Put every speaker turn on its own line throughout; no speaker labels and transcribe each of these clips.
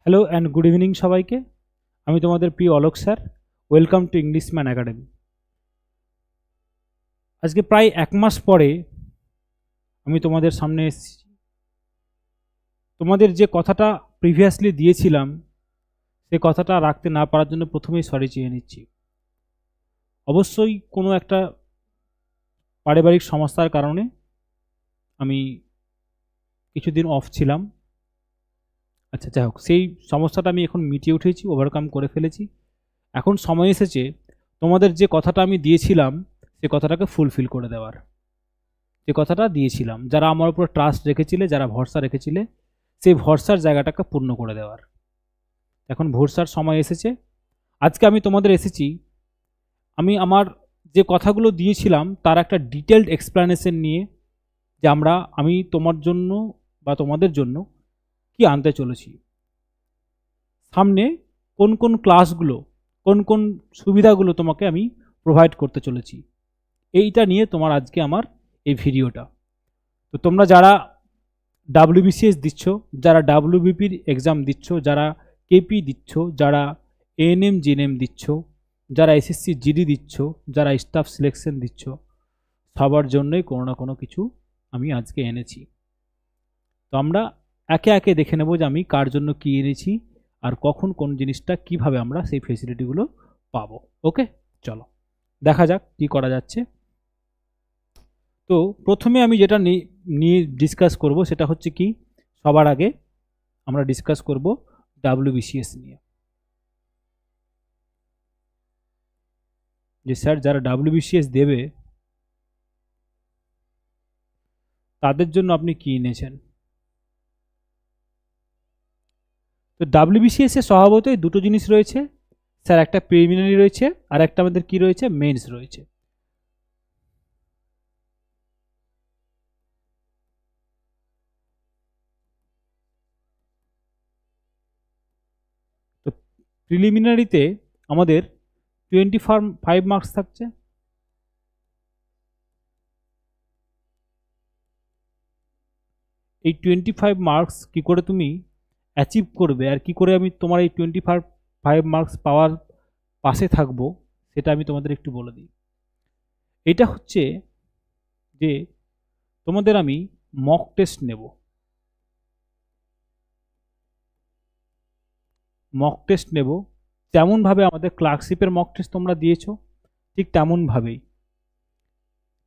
Hello and good evening সবাইকে। আমি তোমাদের প্রিয় Alok sir. Welcome to Englishman academy. আজকে প্রায় 1 মাস পরে আমি তোমাদের সামনে এসেছি। তোমাদের যে কথাটা প্রিভিয়াসলি দিয়েছিলাম সে কথাটা রাখতে না পারার জন্য প্রথমেই সরি চেয়ে নিচ্ছি। অবশ্যই কোনো একটা পারিবারিক সমস্যার কারণে আমি কিছুদিন অফ ছিলাম। আচ্ছা, যাই হোক, সেই সমস্যাটা আমি এখন মিটিয়ে উঠেছি, ওভারকাম করে ফেলেছি। এখন সময় এসেছে তোমাদের যে কথাটা আমি দিয়েছিলাম সে কথাটাকে ফুলফিল করে দেওয়ার। যে কথাটা দিয়েছিলাম, যারা আমার উপর ট্রাস্ট রেখেছিলে, যারা ভরসা রেখেছিলে, সেই ভরসার জায়গাটাকে পূর্ণ করে দেওয়ার এখন ভরসার সময় এসেছে। আজকে আমি তোমাদের এসেছি, আমি আমার যে কথাগুলো দিয়েছিলাম তার একটা ডিটেলড এক্সপ্লেনেশন নিয়ে, যে আমি তোমার জন্য বা তোমাদের জন্য কি আনতে চলেছি, সামনে কোন কোন ক্লাসগুলো, কোন কোন সুবিধাগুলো তোমাকে আমি প্রোভাইড করতে চলেছি, এইটা নিয়ে তোমার আজকে আমার এই ভিডিওটা। তো তোমরা যারা ডাব্লিউবিসিএস দিচ্ছ, যারা ডাব্লিউবিপির এক্সাম দিচ্ছ, যারা কেপি দিচ্ছ, যারা এএনএম জিএনএম দিচ্ছ, যারা এসএসসি জিডি দিচ্ছ, যারা স্টাফ সিলেকশন দিচ্ছ, সবার জন্যই কোনো না কোনো কিছু আমি আজকে এনেছি। তো আমরা একে একে দেখে নেব যে আমি কার জন্য কি এনেছি আর কখন কোন জিনিসটা কিভাবে আমরা সেই ফেসিলিটিগুলো পাবো। ওকে, চলো দেখা যাক কি করা যাচ্ছে। তো প্রথমে আমি যেটা নিয়ে ডিসকাস করব সেটা হচ্ছে কি, সবার আগে আমরা ডিসকাস করব ডাব্লিউবিসিএস নিয়ে। যে স্যার যারা ডাব্লিউবিসিএস দেবে তাদের জন্য আপনি কি এনেছেন। তো ডাব্লিউবিসিএস এর স্বভাবতই দুটো জিনিস রয়েছে স্যার, একটা প্রিলিমিনারি রয়েছে আর একটা আমাদের কি রয়েছে, মেন্স রয়েছে। তো প্রিলিমিনারিতে আমাদের 25 মার্কস থাকছে, এই 25 মার্কস কি করে তুমি অ্যাচিভ করবে আর কি করে আমি তোমার এই 25 মার্কস পাওয়ার পাশে থাকবো সেটা আমি তোমাদের একটু বলে দিই। এটা হচ্ছে যে তোমাদের আমি মক টেস্ট নেব। মক টেস্ট নেব তেমনভাবে আমাদের ক্লার্কশিপের মক টেস্ট তোমরা দিয়েছো, ঠিক তেমনভাবেই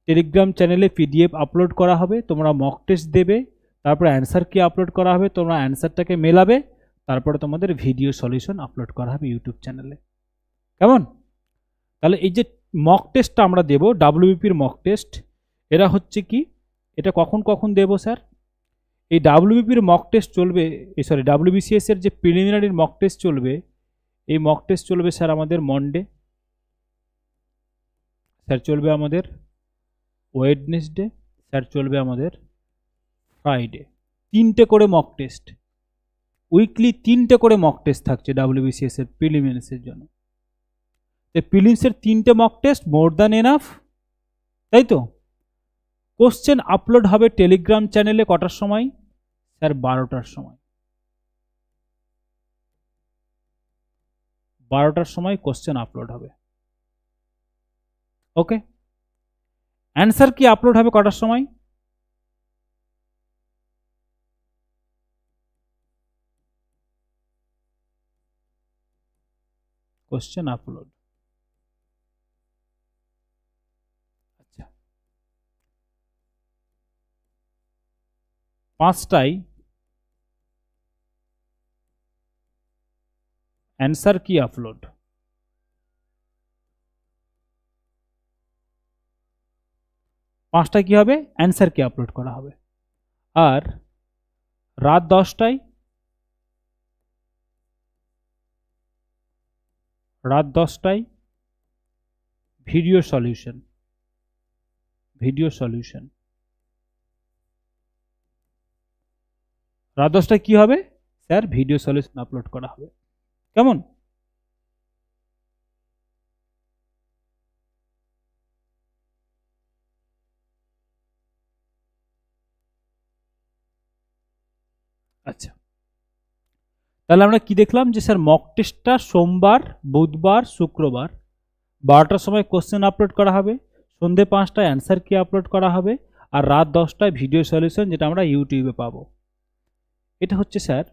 টেলিগ্রাম চ্যানেলে পিডিএফ আপলোড করা হবে, তোমরা মক টেস্ট দেবে, তারপর অ্যান্সার কি আপলোড করা হবে, তোমরা অ্যান্সারটাকে মেলাবে, তারপরে তোমাদের ভিডিও সলিউশন আপলোড করা হবে ইউটিউব চ্যানেলে। কেমন? তাহলে এই যে মক টেস্টটা আমরা দেব, ডাব্লিউবিপির মক টেস্ট, এরা হচ্ছে কি, এটা কখন কখন দেব স্যার? এই ডাব্লিউবিপির মক টেস্ট চলবে, সরি ডাব্লিউবিসিএস এর যে প্রিলিমিনারির মক টেস্ট চলবে, এই মক টেস্ট চলবে স্যার আমাদের মনডে, স্যার চলবে আমাদের ওয়েডনেসডে, স্যার চলবে আমাদের ফ্রাইডে। 3টে করে মক টেস্ট, উইকলি 3টে করে মক টেস্ট থাকছে ডাব্লিউবিসিএস এর প্রিলিমিনারির জন্য। প্রিলিমসের 3টে mock test more than enough, তাই তো? কোশ্চেন আপলোড হবে টেলিগ্রাম চ্যানেলে কটার সময় স্যার? 12টার সময়। 12টার সময় কোশ্চেন আপলোড হবে। ওকে, অ্যান্সার কি আপলোড হবে কটার সময়? কোশ্চেন আপলোড, আচ্ছা 5টায় অ্যান্সার কি আপলোড, 5টায় কি হবে, অ্যান্সার কি আপলোড করা হবে। আর রাত 10টায়, ভিডিও সলিউশন, রাত 10টায় কি হবে স্যার? ভিডিও সলিউশন আপলোড করা হবে। কেমন? আচ্ছা, তাহলে আমরা কি দেখলাম যে স্যার মক টেস্টটা সোমবার, বুধবার, শুক্রবার 12টার সময় কোশ্চেন আপলোড করা হবে, সন্ধ্যে 5টায় অ্যান্সার কি আপলোড করা হবে, আর রাত 10টায় ভিডিও সলিউশন, যেটা আমরা ইউটিউবে পাবো। এটা হচ্ছে স্যার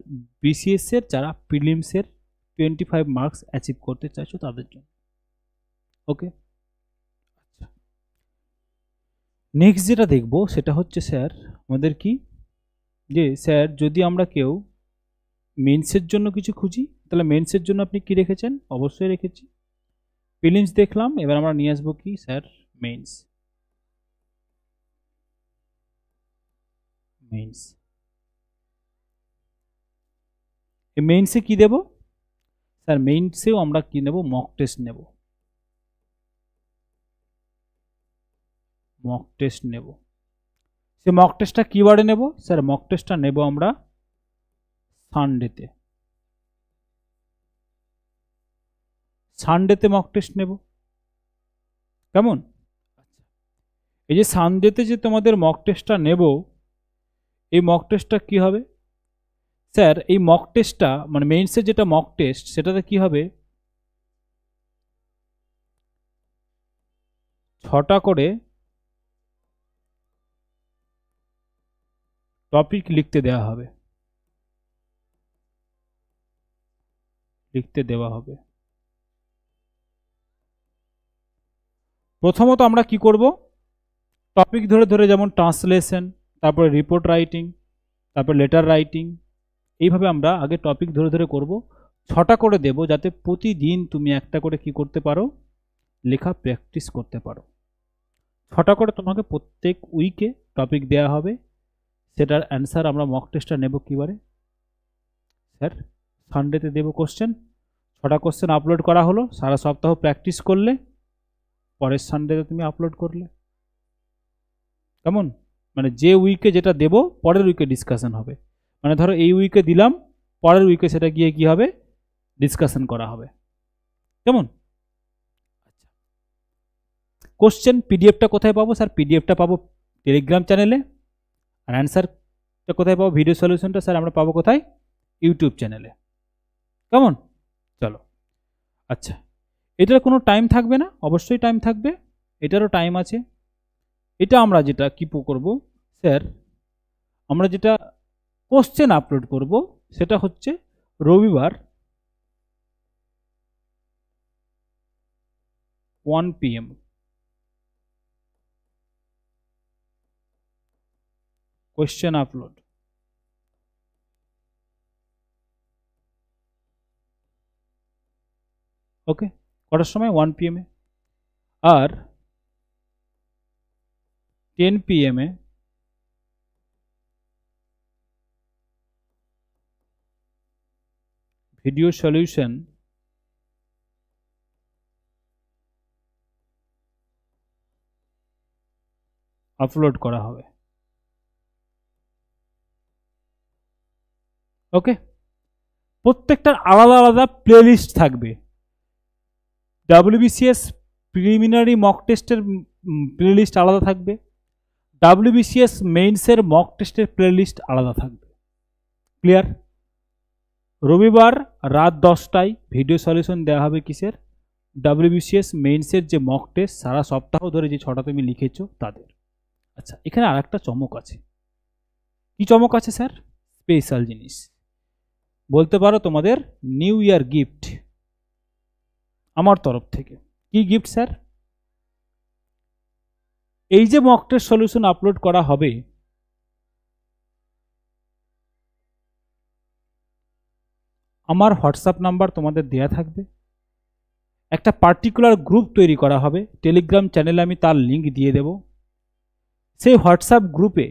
বিসিএস এর যারা প্রিলিমসের 25 মার্কস অ্যাচিভ করতে চাইছো তাদের জন্য। ওকে, আচ্ছা, নেক্সট যেটা দেখবো সেটা হচ্ছে স্যার আমাদের কি, যে স্যার যদি আমরা কেউ মেন্সের জন্য কিছু খুঁজি, তাহলে মেন্সের জন্য আপনি কি রেখেছেন? অবশ্যই রেখেছি। প্রিলিমস দেখলাম, এবার আমরা নিয়ে আসবো কি স্যার মেন্স। মেন্স, এই মেন্সে কি দেব স্যার? মেন্সেও আমরা কি নেব? মক টেস্ট নেব। মক টেস্ট নেব। সে মক টেস্টটা কি বারে নেব স্যার? মক টেস্টটা নেব আমরা সানডেতে। সানডেতে মক টেস্ট নেব, কেমন? এই যে সানডেতে যে তোমাদের মক টেস্টটা নেব, এই মক টেস্টটা কি হবে স্যার? এই মক টেস্টটা মানে মেইনসের যেটা মক টেস্ট, সেটাতে কি হবে, 6টা করে টপিক লিখতে দেওয়া হবে, লিখতে দেওয়া হবে। প্রথমত আমরা কি করব, টপিক ধরে ধরে, যেমন ট্রান্সলেশন, তারপরে রিপোর্ট রাইটিং, তারপর লেটার রাইটিং, এইভাবে আমরা আগে টপিক ধরে ধরে করব। 6টা করে দেব, যাতে প্রতিদিন তুমি একটা করে কি করতে পারো, লেখা প্র্যাকটিস করতে পারো। 6টা করে তোমাকে প্রত্যেক উইকে টপিক দেওয়া হবে, সেটার অ্যান্সার আমরা মক টেস্টটা নেব কিবারে স্যার? সানডেতে দেব কোশ্চেন। 6টা কোশ্চেন আপলোড করা হলো, সারা সপ্তাহ প্র্যাকটিস করলে, পরের সানডেতে তুমি আপলোড করলে, কেমন? মানে যে উইকে যেটা দেব, পরের উইকে ডিসকাশন হবে। মানে ধরো এই উইকে দিলাম, পরের উইকে সেটা গিয়ে কি হবে, ডিসকাশন করা হবে, কেমন? কোশ্চেন পিডিএফটা কোথায় পাবো স্যার? পিডিএফটা পাবো টেলিগ্রাম চ্যানেলে, আর অ্যান্সারটা কোথায় পাবো? ভিডিও সলিউশনটা স্যার আমরা পাবো কোথায়? ইউটিউব চ্যানেলে, কেমন? চলো, আচ্ছা, এটার কোনো টাইম থাকবে না? অবশ্যই টাইম থাকবে, এটারও টাইম আছে। এটা আমরা যেটা কি করব স্যার, আমরা যেটা কোশ্চেন আপলোড করব সেটা হচ্ছে রবিবার 1 PM কোশ্চেন আপলোড। ওকে, কটার সময়? 1 PM এ। আর 10 PM এ ভিডিও সলিউশন আপলোড করা হবে। ওকে, প্রত্যেকটার আলাদা আলাদা প্লেলিস্ট থাকবে। WBCS প্রিলিমিনারি মক টেস্টের প্লেলিস্ট আলাদা থাকবে, WBCS মেইনসের মক টেস্টের প্লেলিস্ট আলাদা থাকবে। ক্লিয়ার? রবিবার রাত 10টায় ভিডিও সলিউশন দেওয়া হবে কিসের? WBCS মেইনসের যে মক টেস্ট সারা সপ্তাহ ধরে যে 6টা তুমি লিখেছো তাদের। আচ্ছা, এখানে আর একটা চমক আছে। কি চমক আছে স্যার? স্পেশাল জিনিস বলতে পারো, তোমাদের নিউ ইয়ার গিফট আমার তরফ থেকে। কি গিফট স্যার? এই যে মক টেস্ট সলিউশন আপলোড করা হবে, আমার হোয়াটসঅ্যাপ নাম্বার তোমাদের দেয়া থাকবে, একটা পার্টিকুলার গ্রুপ তৈরি করা হবে, টেলিগ্রাম চ্যানেলে আমি তার লিঙ্ক দিয়ে দেব। সেই হোয়াটসঅ্যাপ গ্রুপে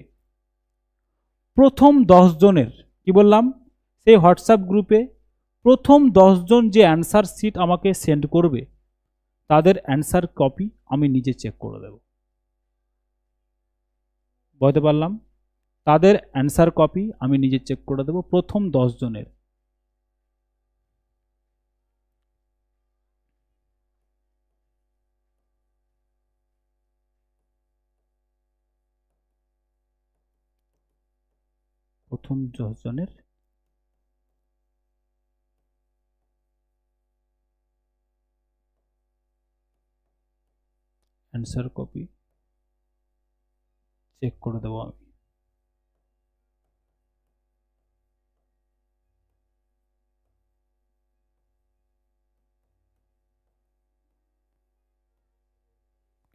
প্রথম 10 জনের, কি বললাম, সেই হোয়াটসঅ্যাপ গ্রুপে প্রথম 10 জন যে অ্যান্সার শিট আমাকে সেন্ড করবে, তাদের অ্যান্সার কপি আমি নিজে চেক করে দেব। বলতে পারলাম? তাদের অ্যান্সার কপি আমি নিজে চেক করে দেব, প্রথম 10 জনের। প্রথম 10 জনের অ্যান্সার কপি চেক করে দেবো আমি।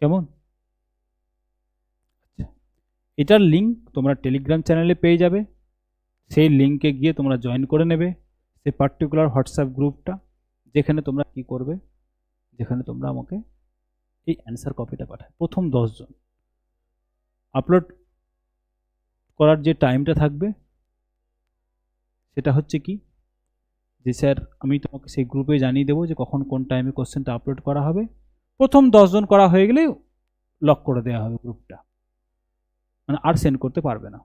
কেমন? আচ্ছা, এটার লিঙ্ক তোমরা টেলিগ্রাম চ্যানেলে পেয়ে যাবে, সেই লিঙ্কে গিয়ে তোমরা জয়েন করে নেবে সেই পার্টিকুলার হোয়াটসঅ্যাপ গ্রুপটা, যেখানে তোমরা কি করবে, যেখানে তোমরা আমাকে এই অ্যান্সার কপিটা পাঠায়। প্রথম 10 জন আপলোড করার যে টাইমটা থাকবে সেটা হচ্ছে কি, যে স্যার আমি তোমাকে সেই গ্রুপে জানিয়ে দেবো যে কখন কোন টাইমে কোশ্চেনটা আপলোড করা হবে। প্রথম 10 জন করা হয়ে গেলে লক করে দেওয়া হবে গ্রুপটা, মানে আর সেন্ড করতে পারবে না,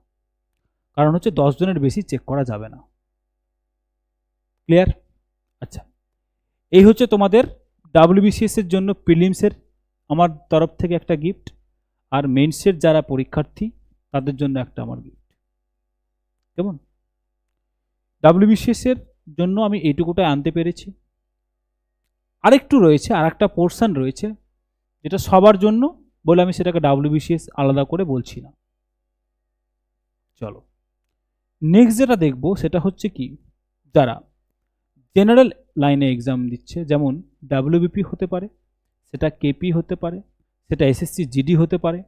কারণ হচ্ছে 10 জনের বেশি চেক করা যাবে না। ক্লিয়ার? আচ্ছা, এই হচ্ছে তোমাদের WBCS এর জন্য প্রিলিমসের আমার তরফ থেকে একটা গিফট, আর মেইনসের যারা পরীক্ষার্থী তাদের জন্য একটা আমার গিফট। কেমন? WBCS এর জন্য আমি এইটুকুটাই আনতে পেরেছি। আরেকটু রয়েছে, আর একটা পোর্শন রয়েছে যেটা সবার জন্য বলে আমি সেটাকে WBCS আলাদা করে বলছি না। চলো নেক্সট যেটা দেখবো সেটা হচ্ছে কি, যারা জেনারেল লাইনে এক্সাম দিচ্ছে, যেমন WBP হতে পারে, সেটা KP হতে পারে, সেটা SSC GD হতে পারে,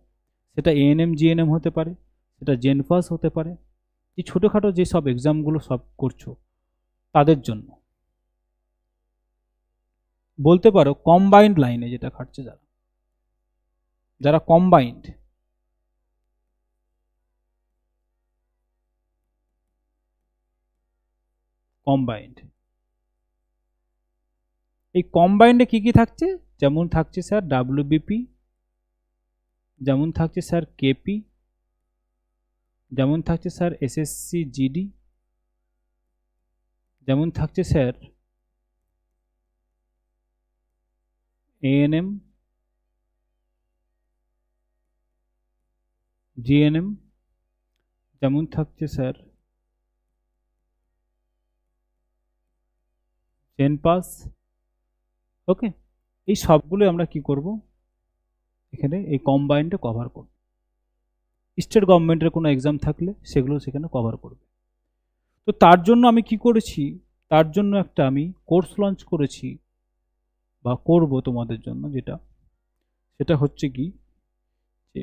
সেটা ANM GNM হতে পারে, সেটা জেনপাস হতে পারে, এই ছোটোখাটো যেসব এক্সামগুলো সব করছো তাদের জন্য বলতে পারো কম্বাইন্ড লাইনে যেটা খাটছে, যারা যারা কম্বাইন্ড, এই কম্বাইন্ডে কি কি থাকছে, যেমন থাকছে স্যার WBP, যেমন থাকছে স্যার KP, যেমন থাকছে স্যার SSC GD, যেমন থাকছে স্যার ANM GNM, যেমন থাকছে স্যার জেনপাস। ওকে, এই সবগুলো আমরা কি করব, এখানে এই কম্বাইন্ডে কভার করব। স্টেট গভর্নমেন্টের কোনো এক্সাম থাকলে সেগুলো সেখানে কভার করবে। তো তার জন্য আমি কি করেছি, তার জন্য একটা আমি কোর্স লঞ্চ করেছি বা করব তোমাদের জন্য, যেটা সেটা হচ্ছে কি, যে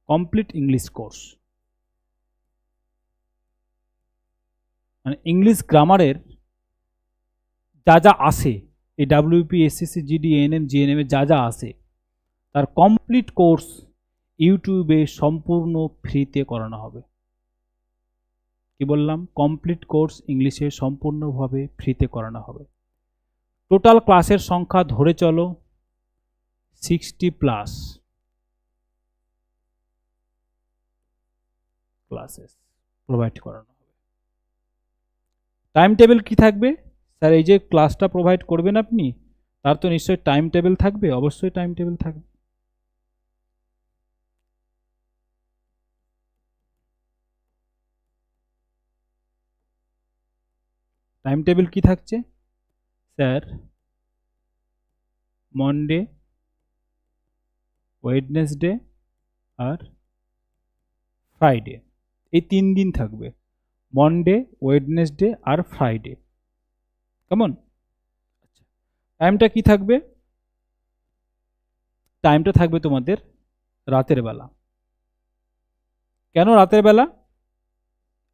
কমপ্লিট ইংলিশ কোর্স, মানে ইংলিশ গ্রামারের যা যা আসে, এই WBP SSC GD ANM GNM এ যা যা আসে তার কমপ্লিট কোর্স ইউটিউবে সম্পূর্ণ ফ্রিতে করানো হবে। কি বললাম? কমপ্লিট কোর্স ইংলিশে সম্পূর্ণভাবে ফ্রিতে করানো হবে। টোটাল ক্লাসের সংখ্যা ধরে চলো 60+ ক্লাসেস প্রোভাইড করানো হবে। টাইম টেবিল কি থাকবে স্যার? এই যে ক্লাসটা প্রোভাইড করবেন আপনি, তার তো নিশ্চয়ই টাইম টেবিল থাকবে। অবশ্যই টাইম টেবিল থাকবে। টাইম টেবিল কি থাকছে স্যার? মনডে, ওয়েডনেসডে আর ফ্রাইডে, এই 3 দিন থাকবে। মনডে, ওয়েডনেসডে আর ফ্রাইডে। কেমন? আচ্ছা, টাইমটা কি থাকবে? টাইমটা থাকবে তোমাদের রাতের বেলা। কেন রাতের বেলা?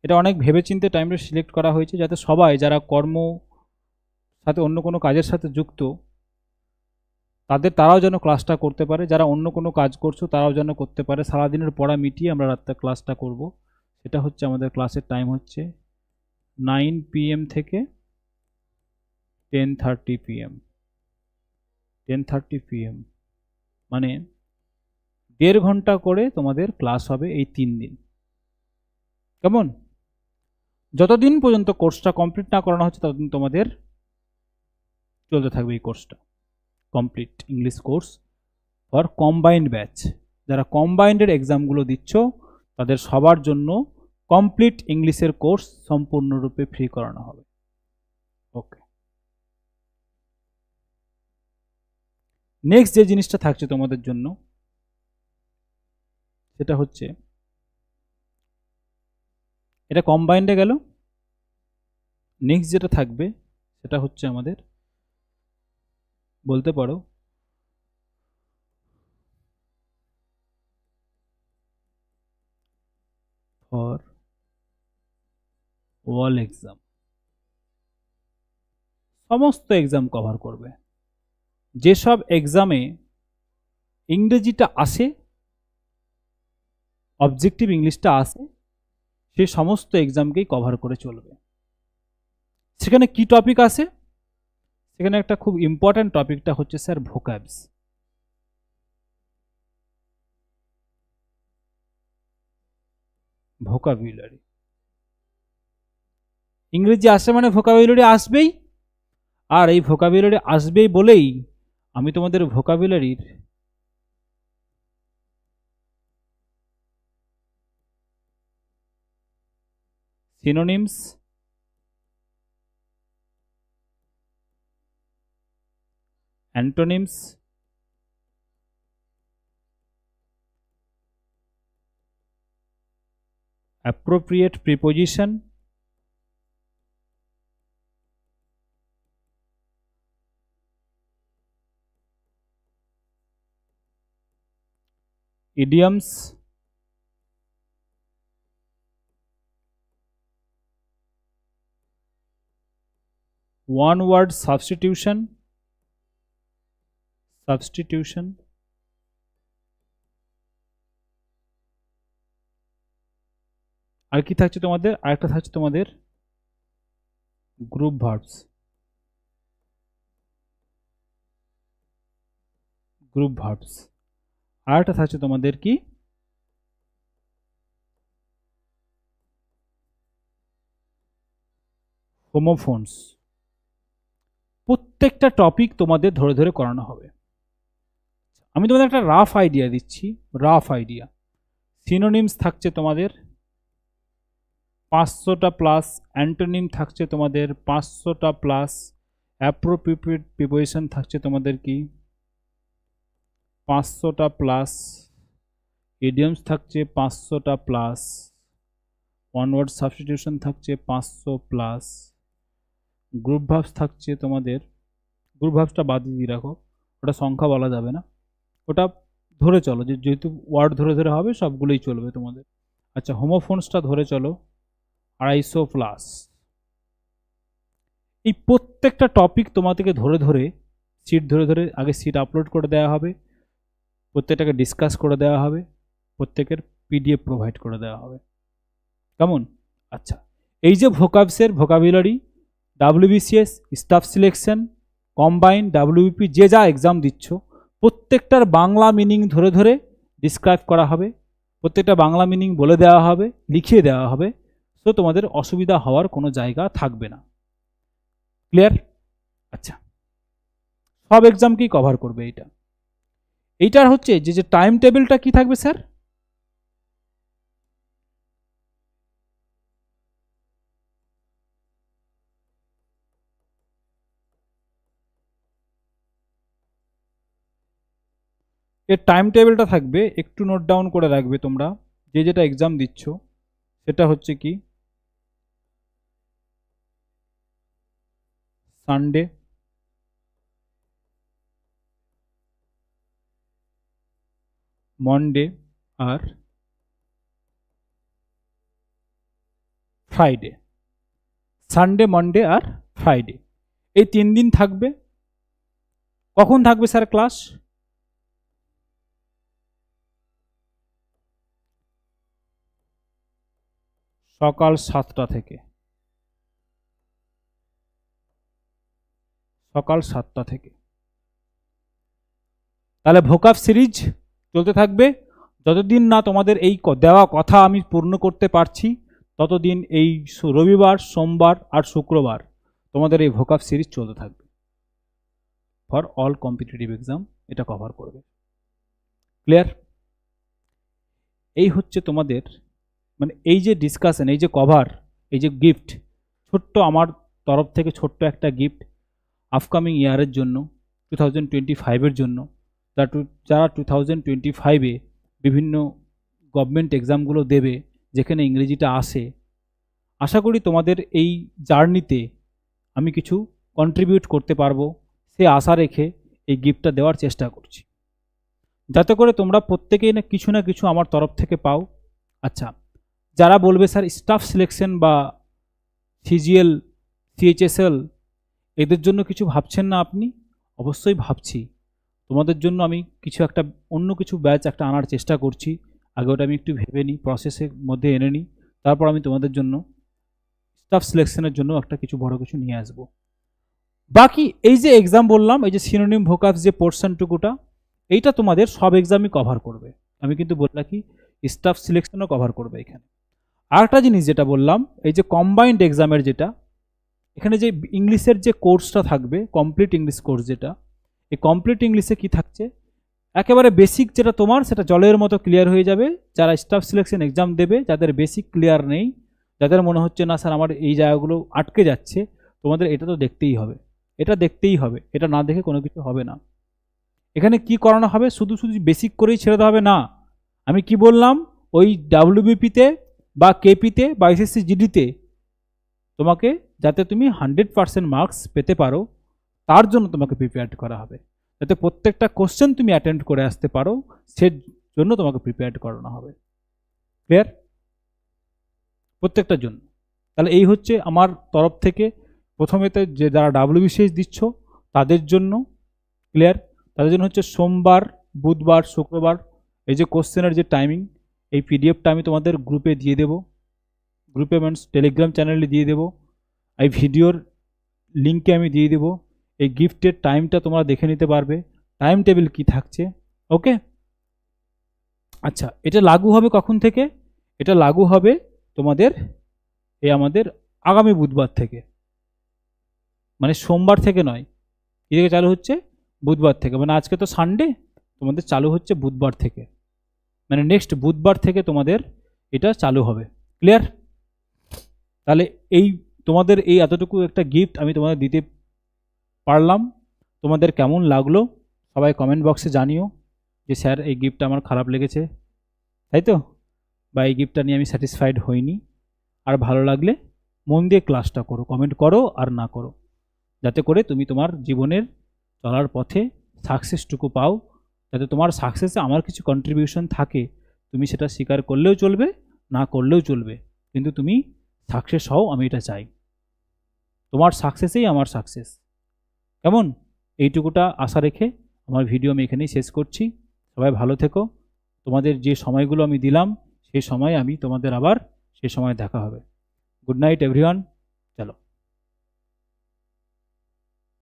এটা অনেক ভেবেচিন্তে টাইমটা সিলেক্ট করা হয়েছে, যাতে সবাই যারা কর্ম সাথে অন্য কোনো কাজের সাথে যুক্ত তারাও যেন ক্লাসটা করতে পারে, যারা অন্য কোনো কাজ করছো তারাও যেন করতে পারে। সারাদিনের পড়া মিটিয়ে আমরা রাত্রে ক্লাসটা করব। সেটা হচ্ছে আমাদের ক্লাসের টাইম হচ্ছে 9 PM থেকে 10:30 PM। 10:30 PM মানে 1.5 ঘন্টা করে তোমাদের ক্লাস হবে এই 3 দিন। কেমন? যতদিন পর্যন্ত কোর্সটা কমপ্লিট না করানো হচ্ছে ততদিন তোমাদের চলতে থাকবে এই কোর্সটা, complete English course for combined batch. যারা কম্বাইন্ডের এক্সামগুলো দিচ্ছ তাদের সবার জন্য কমপ্লিট ইংলিশের কোর্স সম্পূর্ণরূপে ফ্রি করানো হবে। ওকে, নেক্সট যে জিনিসটা থাকছে তোমাদের জন্য সেটা হচ্ছে, এটা কম্বাইন্ডে গেল। নেক্সট যেটা থাকবে সেটা হচ্ছে আমাদের বলতে পারো ফর অল এক্সাম, সমস্ত এক্সাম কভার করবে। যেসব এক্সামে ইংরেজিটা আসে, অবজেক্টিভ ইংলিশটা আসে, সেই সমস্ত এক্সামকেই কভার করে চলবে। সেখানে কি টপিক আসে? সেখানে একটা খুব ইম্পর্ট্যান্ট টপিকটা হচ্ছে স্যার ভোকাবস। ভোকাবুলারি, ইংরেজি আসে মানে ভোকাবুলারি আসবেই। আর এই ভোকাবুলারি আসবেই বলেই আমি তোমাদের ভোকাবুলারির synonyms, antonyms, appropriate preposition, idioms, one word substitution, আর কি থাকছে তোমাদের? আরেকটা থাকছে তোমাদের গ্রুপ ভার্বস, আর একটা থাকছে তোমাদের কি হোমোফোনস। প্রত্যেকটা টপিক তোমাদের ধরে ধরে করানো হবে। আমি তোমাদের একটা রাফ আইডিয়া দিচ্ছি, রাফ আইডিয়া। সিনোনিমস থাকছে তোমাদের 500টা প্লাস, অ্যান্টোনিম থাকছে তোমাদের 500টা প্লাস, অ্যাপ্রোপ্রিয়েট প্রিপোজিশন থাকছে তোমাদের কি 500টা প্লাস, ইডিয়মস থাকছে 500টা প্লাস, ওয়ান ওয়ার্ড সাবস্টিটিউশন থাকছে 500 প্লাস, গ্রুপ ভার্বস থাকছে তোমাদের, গ্রুপ ভার্বসটা বাদ দিয়ে রাখো, ওটা সংখ্যা বলা যাবে না, ওটা ধরে চলো, যেহেতু ওয়ার্ড ধরে ধরে হবে সবগুলোই চলবে তোমাদের। আচ্ছা, হোমোফোনসটা ধরে চলো 250 প্লাস। এই প্রত্যেকটা টপিক তোমাদেরকে ধরে ধরে সিট ধরে ধরে আগে সিট আপলোড করে দেওয়া হবে, প্রত্যেকটাকে ডিসকাস করে দেওয়া হবে, প্রত্যেকের পিডিএফ প্রোভাইড করে দেওয়া হবে। কেমন? আচ্ছা, এই যে ভোকাবসের vocabulary, WBCS, staff selection, combine, WP, যে যা এক্সাম দিচ্ছ প্রত্যেকটার বাংলা মিনিং ধরে ধরে ডিসক্রাইব করা হবে, প্রত্যেকটা বাংলা মিনিং বলে দেওয়া হবে, লিখিয়ে দেওয়া হবে। তো তোমাদের অসুবিধা হওয়ার কোনো জায়গা থাকবে না। ক্লিয়ার? আচ্ছা, সব এক্সামকেই কভার করবে এইটা। এইটার হচ্ছে যে টাইম টেবিলটা কি থাকবে স্যার? এর টাইম টেবিলটা থাকবে, একটু নোট ডাউন করে রাখবে তোমরা, যে যেটা এক্সাম দিচ্ছ সেটা হচ্ছে কি সানডে, মনডে আর ফ্রাইডে। সানডে, মনডে আর ফ্রাইডে, এই 3 দিন থাকবে। কখন থাকবে স্যার ক্লাস? সকাল 7টা থেকে, সকাল 7টা থেকে। তাহলে ভোকাব সিরিজ চলতে থাকবে যতদিন না তোমাদের এই দেওয়া কথা আমি পূর্ণ করতে পারছি, ততদিন এই রবিবার, সোমবার আর শুক্রবার তোমাদের এই ভোকাব সিরিজ চলতে থাকবে। ফর অল কম্পিটিটিভ এক্সাম এটা কভার করবে। ক্লিয়ার? এই হচ্ছে তোমাদের মানে এই যে ডিসকাশন, এই যে কভার, এই যে গিফট, ছোট্ট আমার তরফ থেকে ছোট্ট একটা গিফট আপকামিং ইয়ারের জন্য, 2025-এর জন্য, যারা 2025-এ বিভিন্ন গভর্নমেন্ট এক্সামগুলো দেবে যেখানে ইংরেজিটা আসে। আশা করি তোমাদের এই জার্নিতে আমি কিছু কন্ট্রিবিউট করতে পারবো, সে আশা রেখে এই গিফটটা দেওয়ার চেষ্টা করছি, যাতে করে তোমরা প্রত্যেকেই না কিছু আমার তরফ থেকে পাও। আচ্ছা, যারা বলবে স্যার স্টাফ সিলেকশন বা সিজিএল, সিএইচএসএল এদের জন্য কিছু ভাবছেন না আপনি? অবশ্যই ভাবছি। তোমাদের জন্য আমি কিছু একটা অন্য কিছু ব্যাচ একটা আনার চেষ্টা করছি। আগে ওটা আমি একটু ভেবে নিই, প্রসেসের মধ্যে এনে নিই, তারপর আমি তোমাদের জন্য স্টাফ সিলেকশনের জন্য একটা কিছু বড় কিছু নিয়ে আসবো। বাকি এই যে এক্সাম বললাম, এই যে সিনোনিম ভোকাবস যে পোর্শনটুকুটা, এইটা তোমাদের সব এক্সামই কভার করবে। আমি কিন্তু বলে রাখি স্টাফ সিলেকশনও কভার করবে এখানে। আরেকটা জিনিস যেটা বললাম, এই যে কম্বাইন্ড এক্সামের যেটা, এখানে যে ইংলিশের যে কোর্সটা থাকবে, কমপ্লিট ইংলিশ কোর্স যেটা, এই কমপ্লিট ইংলিশে কি থাকছে, একেবারে বেসিক যেটা তোমার সেটা জলের মতো ক্লিয়ার হয়ে যাবে। যারা স্টাফ সিলেকশন এক্সাম দেবে, যাদের বেসিক ক্লিয়ার নেই, যাদের মনে হচ্ছে না স্যার আমার এই জায়গাগুলো আটকে যাচ্ছে, তোমাদের এটা তো দেখতেই হবে, এটা দেখতেই হবে, এটা না দেখে কোনো কিছু হবে না। এখানে কি করানো হবে, শুধু শুধু বেসিক করেই ছেড়ে দেওয়া হবে না। আমি কি বললাম, ওই ডাব্লিউবিপিতে বা কেপিতে বা এসএসসি জিডিতে তোমাকে যাতে তুমি 100% মার্কস পেতে পারো, তার জন্য তোমাকে প্রিপেয়ার করা হবে। যাতে প্রত্যেকটা কোশ্চেন তুমি অ্যাটেন্ড করে আসতে পারো, সে জন্য তোমাকে প্রিপেয়ার করানো হবে। ক্লিয়ার? প্রত্যেকটার জন্য। তাহলে এই হচ্ছে আমার তরফ থেকে প্রথমেতে যে যারা ডাব্লিউবিসিএস দিচ্ছ তাদের জন্য। ক্লিয়ার? তাদের জন্য হচ্ছে সোমবার, বুধবার, শুক্রবার এই যে কোশ্চেনের যে টাইমিং, এই পিডিএফটা আমি তোমাদের গ্রুপে দিয়ে দেবো, গ্রুপে মিনস টেলিগ্রাম চ্যানেলে দিয়ে দেবো, এই ভিডিওর লিঙ্কে আমি দিয়ে দেবো। এই গিফটের টাইমটা তোমরা দেখে নিতে পারবে, টাইম টেবিল কি থাকছে। ওকে? আচ্ছা, এটা লাগু হবে কখন থেকে? এটা লাগু হবে তোমাদের এই আমাদের আগামী বুধবার থেকে, মানে সোমবার থেকে নয়। কি থেকে চালু হচ্ছে? বুধবার থেকে। মানে আজকে তো সানডে, তোমাদের চালু হচ্ছে বুধবার থেকে, মানে নেক্সট বুধবার থেকে তোমাদের এটা চালু হবে। ক্লিয়ার? তাহলে এই তোমাদের এই এতটুকু একটা গিফট আমি তোমাদের দিতে পারলাম। তোমাদের কেমন লাগলো সবাই কমেন্ট বক্সে জানিও যে স্যার এই গিফটটা আমার খারাপ লেগেছে, তাই তো, বা এই গিফটটা নিয়ে আমি স্যাটিসফাইড হইনি। আর ভালো লাগলে মন দিয়ে ক্লাসটা করো, কমেন্ট করো আর না করো, যাতে করে তুমি তোমার জীবনের চলার পথে সাকসেসটুকু পাও। যাতে তোমার সাকসেসে আমার কিছু কন্ট্রিবিউশন থাকে, তুমি সেটা স্বীকার করলেও চলবে, না করলেও চলবে, কিন্তু তুমি সাকসেস হও, আমি এটা চাই। তোমার সাকসেসেই আমার সাকসেস। কেমন? এইটুকুটা আশা রেখে আমার ভিডিও আমি এখানেই শেষ করছি। সবাই ভালো থেকো। তোমাদের যে সময়গুলো আমি দিলাম সেই সময় আমি তোমাদের আবার সেই সময় দেখা হবে। Good night everyone. চলো।